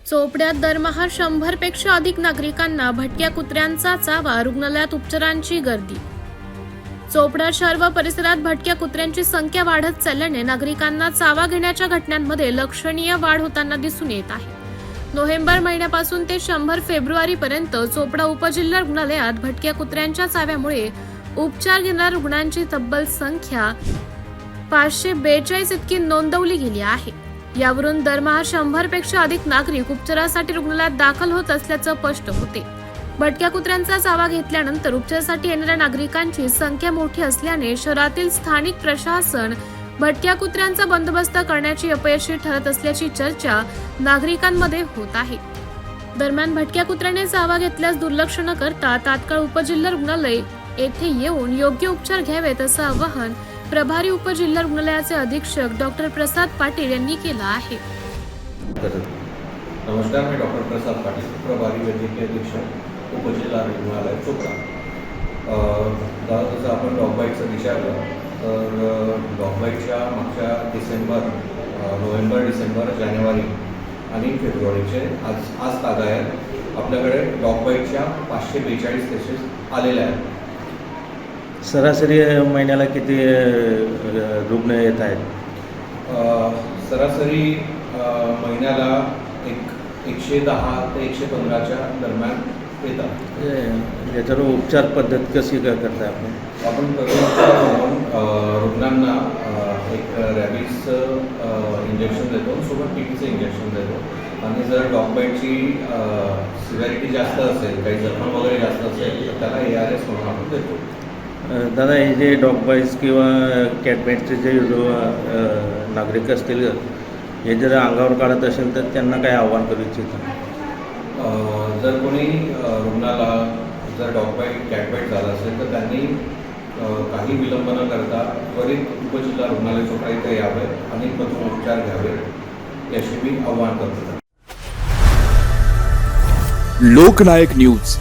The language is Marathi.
चोपड्यात दरमहा 100 पेक्षा अधिक नागरिकांना भटक्या कुत्र्यांचा चावा, रुग्णालयात उपचारांची गर्दी। चोपडा शहर व परिसरात भटक्या कुत्र्यांची संख्या वाढत चालल्याने नागरिकांना चावा घेण्याच्या घटनांमध्ये लक्षणीय वाढ होताना दिसून येत आहे। नोव्हेंबर महिन्यापासून ते 100 फेब्रुवारीपर्यंत चोपडा उपजिल्हा रुग्णालयात भटक्या कुत्र्यांच्या चाव्यामुळे उपचार घेणाऱ्या रुग्णांची तब्बल संख्या 542 इतकी नोंदवली गेली आहे। यावरून दरमहा 100 पेक्षा अधिक नागरिक उपचारासाठी रुग्णालयात दाखल होत असल्याचं स्पष्ट होते। भटक्या कुत्र्यांचा चावा घेतल्यानंतर उपचारासाठी येणाऱ्या नागरिकांची संख्या मोठी असल्याने शहरातील स्थानिक प्रशासन भटक्या कुत्र्यांचा बंदोबस्त करण्याची अपयशी ठरत असल्याची चर्चा नागरिकांमध्ये होत आहे। दरम्यान भटक्या कुत्र्याने चावा घेतल्यास दुर्लक्ष न करता तात्काळ उपजिल्हा रुग्णालय येथे येऊन योग्य उपचार घ्यावेत असं आवाहन प्रभारी उपजिल्हा रुग्णालयाचे अधीक्षक डॉक्टर प्रसाद पाटील यांनी केलं आहे। नमस्कार, मी डॉक्टर प्रसाद पाटील, प्रभारी वैद्यकीय अधीक्षक उपजिल्हा रुग्णालय चोपडा। दादा, जसं आपण डॉग बाईटचं विचारलं तर डॉग बाईटच्या मागच्या नोव्हेंबर, डिसेंबर, जानेवारी आणि फेब्रुवारीचे आज तागायत आपल्याकडे डॉग बाईटच्या 542 केसेस आलेल्या आहेत। सरासरी महिन्याला किती रुग्ण येत आहेत? सरासरी महिन्याला 110 ते 115च्या दरम्यान येतात। याच्यावर उपचार पद्धत कशी करताय आपण म्हणून रुग्णांना एक रॅबिसचं इंजेक्शन देतो, सोबत टीटीचं इंजेक्शन देतो आणि जर डॉग बाईटची सिव्हिरिटी जास्त असेल, काही जखम वगैरे जास्त असेल तर त्याला ARS म्हणून आपण देतो। दादा, हे जे डॉग बाईट्स किंवा कॅट बाईटचे जे नागरिक असतील, हे जर अंगावर काढत असेल तर त्यांना काय आव्हान करू इच्छितं? जर कोणी रुग्णाला जर डॉग बाईट, कॅट बाईट झाला असेल तर त्यांनी काही विलंब न करता त्वरित उपजिल्हा रुग्णालय चोपडा इथे यावे आणि प्रथम उपचार घ्यावे, याशी मी आव्हान करतो। लोकनायक न्यूज